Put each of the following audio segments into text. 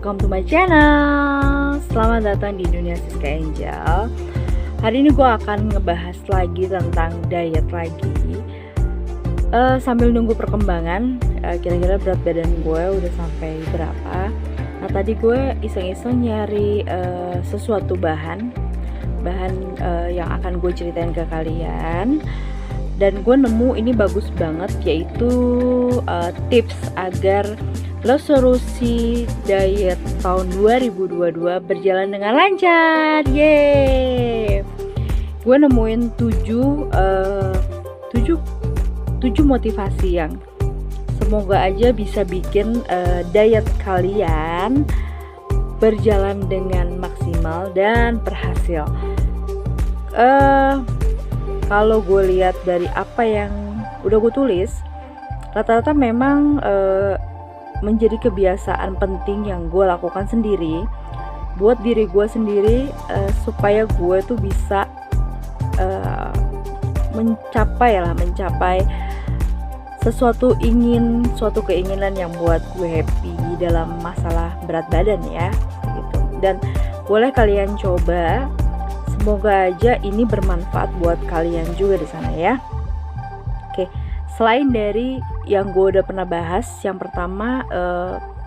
welcome to my channel. Selamat datang di dunia Siska Angel. Hari ini gue akan ngebahas lagi tentang diet lagi, sambil nunggu perkembangan. Kira-kira berat badan gue udah sampai berapa. Nah tadi gue iseng-iseng nyari sesuatu bahan yang akan gue ceritain ke kalian. Dan gue nemu ini bagus banget, yaitu tips agar lo solusi diet tahun 2022 berjalan dengan lancar. Yeay! Gue nemuin 7 motivasi yang semoga aja bisa bikin diet kalian berjalan dengan maksimal dan berhasil. Kalau gue lihat dari apa yang udah gue tulis, rata-rata memang menjadi kebiasaan penting yang gue lakukan sendiri buat diri gue sendiri, supaya gue tuh bisa mencapai suatu keinginan yang buat gue happy dalam masalah berat badan ya gitu. Dan boleh kalian coba. Semoga aja ini bermanfaat buat kalian juga di sana ya. Oke, selain dari yang gue udah pernah bahas, yang pertama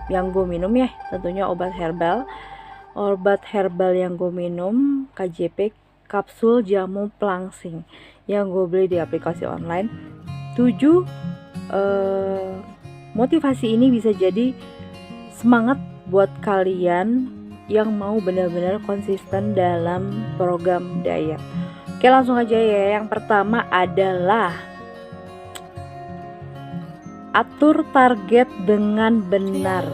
yang gue minum ya, tentunya obat herbal. Obat herbal yang gue minum KJP, kapsul jamu pelangsing, yang gue beli di aplikasi online. 7 motivasi ini bisa jadi semangat buat kalian yang mau benar-benar konsisten dalam program diet. Oke, langsung aja ya. Yang pertama adalah atur target dengan benar.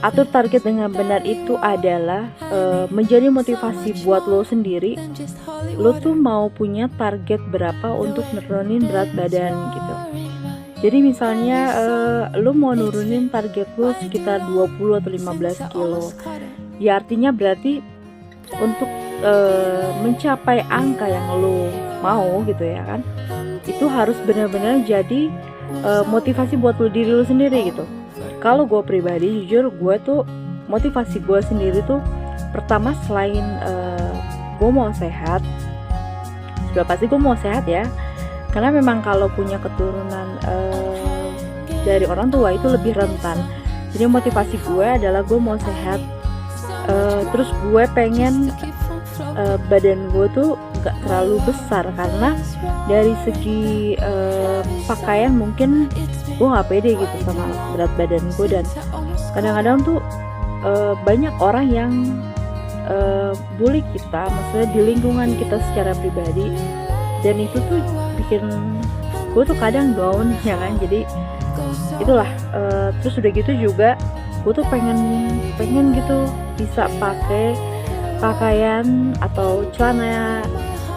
Atur target dengan benar itu adalah menjadi motivasi buat lo sendiri. Lo tuh mau punya target berapa untuk nurunin berat badan gitu. Jadi misalnya lo mau nurunin target lo sekitar 20 atau 15 kilo. Ya artinya berarti untuk mencapai angka yang lo mau gitu ya kan, itu harus benar-benar jadi motivasi buat diri lo sendiri gitu. Kalau gue pribadi jujur, gue tuh motivasi gue sendiri tuh pertama selain gue mau sehat, sudah pasti gue mau sehat ya. Karena memang kalau punya keturunan dari orang tua itu lebih rentan. Jadi motivasi gue adalah gue mau sehat. Terus gue pengen badan gue tuh gak terlalu besar, karena dari segi pakaian mungkin gue gak pede gitu sama berat badan gue. Dan kadang-kadang tuh banyak orang yang bully kita, maksudnya di lingkungan kita secara pribadi, dan itu tuh bikin gue tuh kadang down ya kan. Jadi itulah terus udah gitu juga gue tuh pengen gitu bisa pakai pakaian atau celana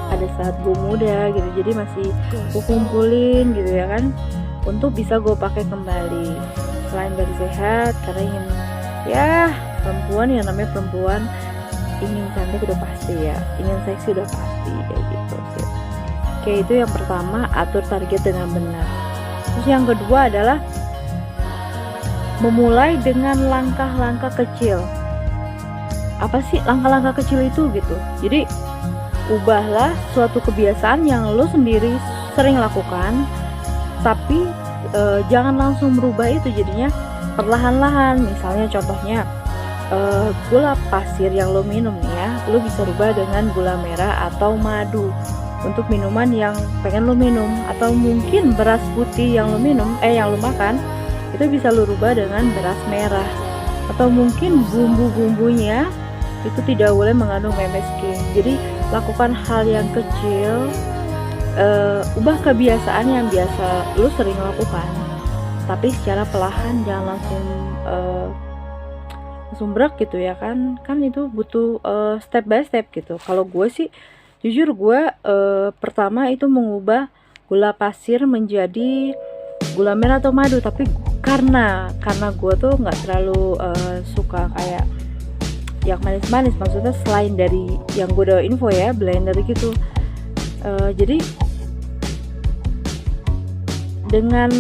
pada saat gue muda gitu. Jadi masih gue kumpulin gitu ya kan, untuk bisa gue pakai kembali. Selain dari sehat, karena ingin ya perempuan, yang namanya perempuan ingin cantik udah pasti ya, ingin seksi udah pasti kayak gitu sih. Oke, itu yang pertama, atur target dengan benar. Terus yang kedua adalah memulai dengan langkah-langkah kecil. Apa sih langkah-langkah kecil itu gitu? Jadi ubahlah suatu kebiasaan yang lo sendiri sering lakukan, tapi jangan langsung merubah itu, jadinya perlahan-lahan. Misalnya contohnya gula pasir yang lo minum ya, lo bisa rubah dengan gula merah atau madu untuk minuman yang pengen lo minum. Atau mungkin beras putih yang lo minum, yang lo makan, itu bisa lo rubah dengan beras merah. Atau mungkin bumbu-bumbunya itu tidak boleh mengandung MSG. Jadi lakukan hal yang kecil, ubah kebiasaan yang biasa lo sering lakukan, tapi secara perlahan, jangan langsung berat gitu ya kan itu butuh step by step gitu. Kalau gue sih jujur, gue pertama itu mengubah gula pasir menjadi gula merah atau madu. Tapi karena gue tuh nggak terlalu suka kayak yang manis-manis, maksudnya selain dari yang gue udah info ya, blender gitu. Jadi dengan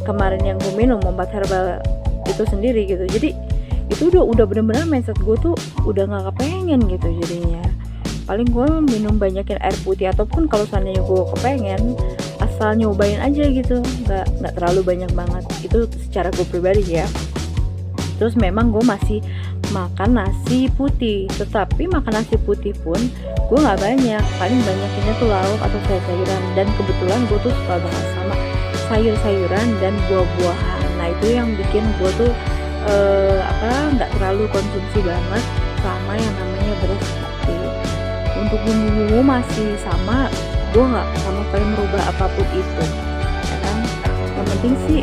kemarin yang gue minum obat herbal itu sendiri gitu. Jadi itu udah bener-bener mindset gue tuh udah nggak kepengen gitu jadinya. Paling gue minum banyakin air putih, ataupun kalau seandainya gue kepengen asal nyobain aja gitu, nggak terlalu banyak banget. Itu secara gue pribadi ya. Terus memang gue masih makan nasi putih, tetapi makan nasi putih pun gue nggak banyak, paling banyakinnya tuh lauk atau sayur-sayuran. Dan kebetulan gue tuh suka banget sama sayur-sayuran dan buah-buahan. Nah itu yang bikin gue tuh nggak terlalu konsumsi banget sama yang namanya beras putih. Untuk bumbu-bumbu masih sama, gue nggak sama sekali merubah apapun itu, ya kan. Yang penting sih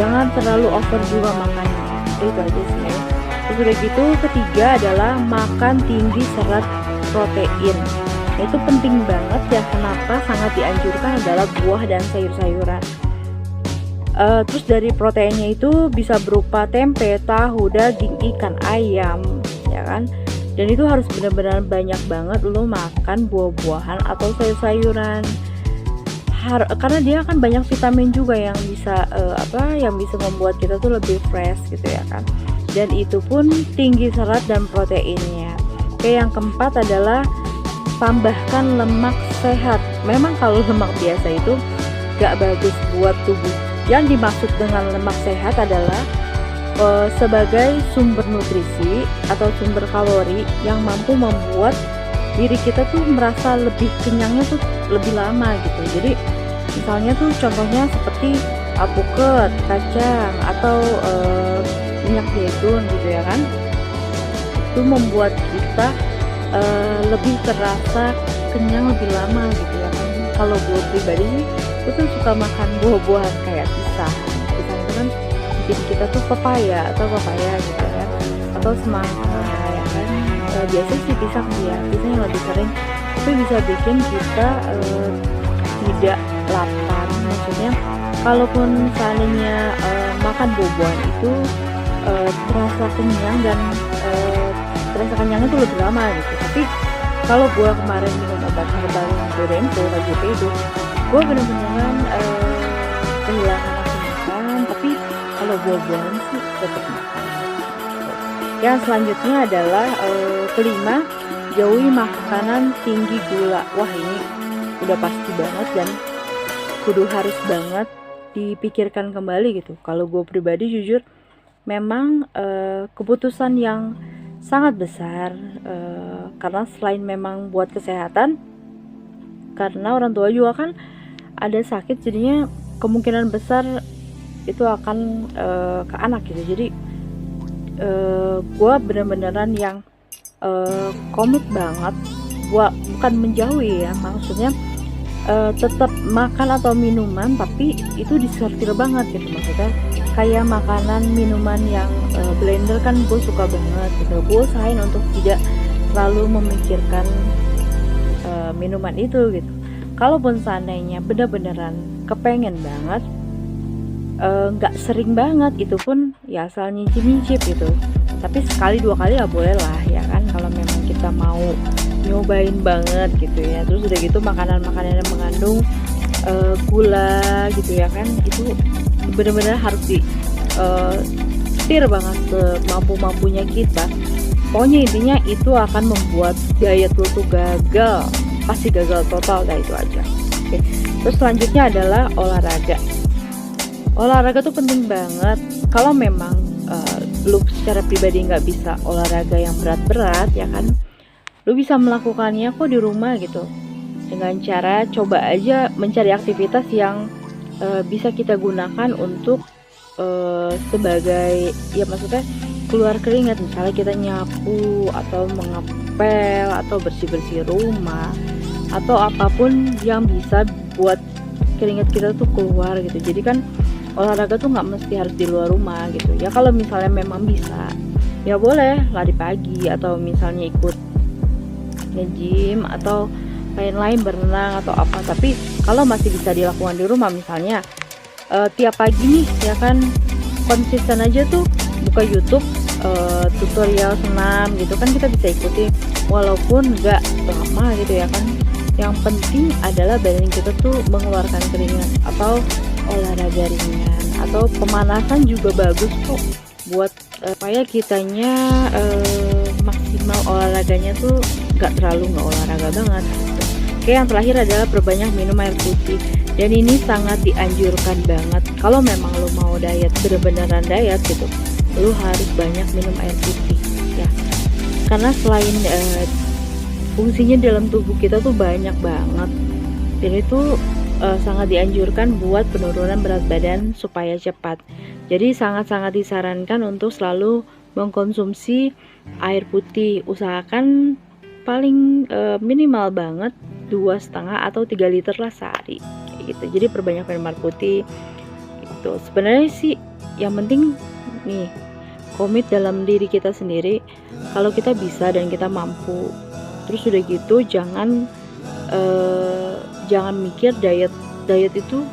jangan terlalu over juga makannya, itu aja sih ya. Terus udah gitu, ketiga adalah makan tinggi serat protein. Itu penting banget ya, kenapa sangat dianjurkan adalah buah dan sayur-sayuran. Terus dari proteinnya itu bisa berupa tempe, tahu, daging, ikan, ayam, ya kan. Dan itu harus benar-benar banyak banget lo makan buah-buahan atau sayur-sayuran, karena dia kan banyak vitamin juga yang bisa yang bisa membuat kita tuh lebih fresh gitu ya kan. Dan itu pun tinggi serat dan proteinnya. Oke, yang keempat adalah tambahkan lemak sehat. Memang kalau lemak biasa itu gak bagus buat tubuh. Yang dimaksud dengan lemak sehat adalah sebagai sumber nutrisi atau sumber kalori yang mampu membuat diri kita tuh merasa lebih kenyangnya tuh lebih lama gitu. Jadi misalnya tuh contohnya seperti alpukat, kacang, atau minyak zaitun gitu ya kan. Itu membuat kita lebih terasa kenyang lebih lama gitu ya kan. Kalau gue pribadi gue tuh suka makan buah-buahan kayak pisang itu kan bikin kita tuh pepaya gitu ya, atau semangka ya kan. Biasanya sih pisang yang lebih sering, tapi bisa bikin kita tidak lapar. Maksudnya kalaupun seandainya makan buah-buahan itu terasa kenyang dan terasa kenyangnya tuh lebih lama gitu. Tapi kalau gue kemarin minum obat herbal Bodento KJP itu, gue bener-beneran kehilangan nafsu makan, tapi kalau buah-buahan sih tetap makan. Yang selanjutnya adalah kelima, jauhi makanan tinggi gula. Wah ini udah pasti banget dan kudu harus banget dipikirkan kembali gitu. Kalau gue pribadi jujur memang keputusan yang sangat besar, karena selain memang buat kesehatan, karena orang tua juga kan ada sakit, jadinya kemungkinan besar itu akan ke anak gitu. Jadi gue bener-beneran yang komit banget, bukan menjauhi ya, maksudnya tetap makan atau minuman tapi itu disortir banget gitu. Maksudnya kayak makanan minuman yang blender kan gue suka banget gitu. Gue usahain untuk tidak terlalu memikirkan minuman itu gitu. Kalaupun seandainya bener-beneran kepengen banget, nggak sering banget, itu pun ya asal nyicip-nyicip gitu. Tapi sekali dua kali ya boleh lah ya kan, kalau memang kita mau nyobain banget gitu ya. Terus udah gitu makanan-makanan yang mengandung gula gitu ya kan, itu benar-benar harus di setir banget semampu-mampunya kita. Pokoknya intinya itu akan membuat diet lo tuh gagal, pasti gagal total, dah itu aja. Oke. Terus selanjutnya adalah olahraga. Olahraga tuh penting banget. Kalau memang lu secara pribadi nggak bisa olahraga yang berat-berat ya kan, lu bisa melakukannya kok di rumah gitu, dengan cara coba aja mencari aktivitas yang bisa kita gunakan untuk sebagai ya maksudnya keluar keringat. Misalnya kita nyapu atau mengepel atau bersih-bersih rumah atau apapun yang bisa buat keringat kita tuh keluar gitu. Jadi kan olahraga tuh nggak mesti harus di luar rumah gitu ya. Kalau misalnya memang bisa ya boleh lari pagi, atau misalnya ikut nge-gym atau lain-lain, berenang atau apa. Tapi kalau masih bisa dilakukan di rumah, misalnya tiap pagi nih ya kan, konsisten aja tuh buka YouTube tutorial senam gitu kan, kita bisa ikuti walaupun nggak lama gitu ya kan. Yang penting adalah badan kita tuh mengeluarkan keringat, atau olahraga ringan atau pemanasan juga bagus kok. buat supaya kitanya maksimal olahraganya tuh nggak olahraga banget gitu. Oke, yang terakhir adalah perbanyak minum air putih, dan ini sangat dianjurkan banget kalau memang lo mau diet, bener-beneran diet gitu, lo harus banyak minum air putih ya, karena selain fungsinya dalam tubuh kita tuh banyak banget, dan itu sangat dianjurkan buat penurunan berat badan supaya cepat. Jadi sangat-sangat disarankan untuk selalu mengkonsumsi air putih. Usahakan paling minimal banget 2,5 atau 3 liter lah sehari gitu. Jadi perbanyak minum air putih gitu. Sebenarnya sih yang penting nih, komit dalam diri kita sendiri kalau kita bisa dan kita mampu. Terus udah gitu jangan mikir diet itu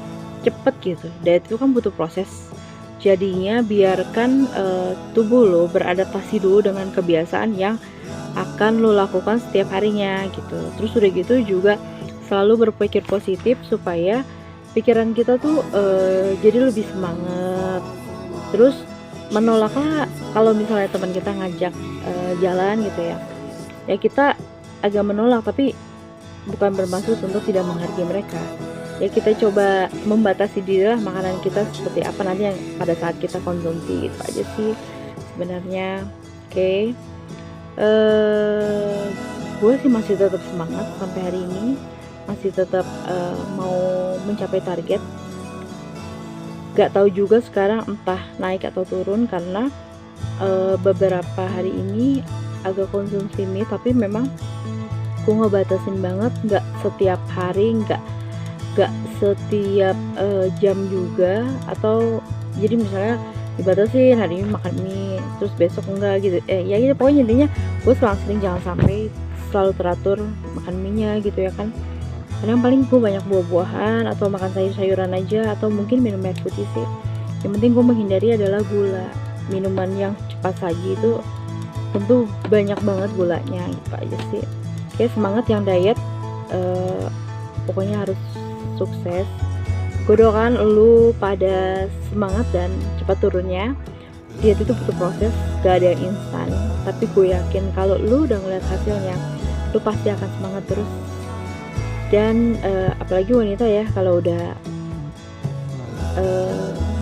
cepet gitu. Diet itu kan butuh proses. Jadinya biarkan tubuh lo beradaptasi dulu dengan kebiasaan yang akan lo lakukan setiap harinya gitu. Terus udah gitu juga selalu berpikir positif supaya pikiran kita tuh jadi lebih semangat. Terus menolaklah kalau misalnya teman kita ngajak jalan gitu ya kita agak menolak, tapi bukan bermaksud untuk tidak menghargai mereka. Ya kita coba membatasi diri lah makanan kita seperti apa nanti yang pada saat kita konsumsi, itu aja sih sebenarnya. Oke. Gue sih masih tetap semangat sampai hari ini, masih tetap mau mencapai target. Gak tahu juga sekarang entah naik atau turun, karena beberapa hari ini agak konsumsi mie, tapi memang gue ngebatasin banget, gak setiap hari, gak setiap jam juga, atau jadi misalnya dibatasin hari ini makan mie terus besok enggak gitu, ya gitu pokoknya intinya gue sering jangan sampai selalu teratur makan mie nya gitu ya kan. Kadang paling gue banyak buah-buahan atau makan sayur-sayuran aja, atau mungkin minum air putih sih. Yang penting gue menghindari adalah gula. Minuman yang cepat saji itu tentu banyak banget gulanya, gitu aja sih. Oke, semangat yang diet, pokoknya harus sukses. Gue doakan lu pada semangat dan cepat turunnya. Diet itu butuh proses, gak ada yang instan, tapi gue yakin kalau lu udah ngeliat hasilnya, lu pasti akan semangat terus. Dan apalagi wanita ya, kalau udah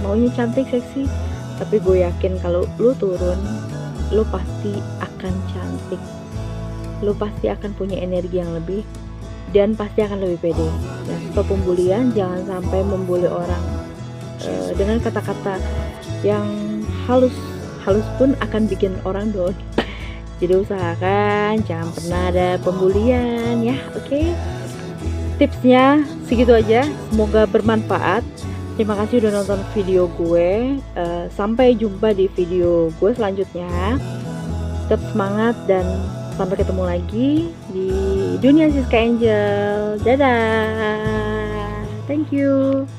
maunya cantik, seksi, tapi gue yakin kalau lu turun, lu pasti akan cantik, lu pasti akan punya energi yang lebih, dan pasti akan lebih pede. Nah, stop pembulian, jangan sampai membuli orang dengan kata-kata yang halus pun akan bikin orang down. Jadi usahakan jangan pernah ada pembulian ya. Oke. Tipsnya segitu aja, semoga bermanfaat. Terima kasih udah nonton video gue. Sampai jumpa di video gue selanjutnya. Tetap semangat dan sampai ketemu lagi di dunia Siska Angel. Dadah. Thank you.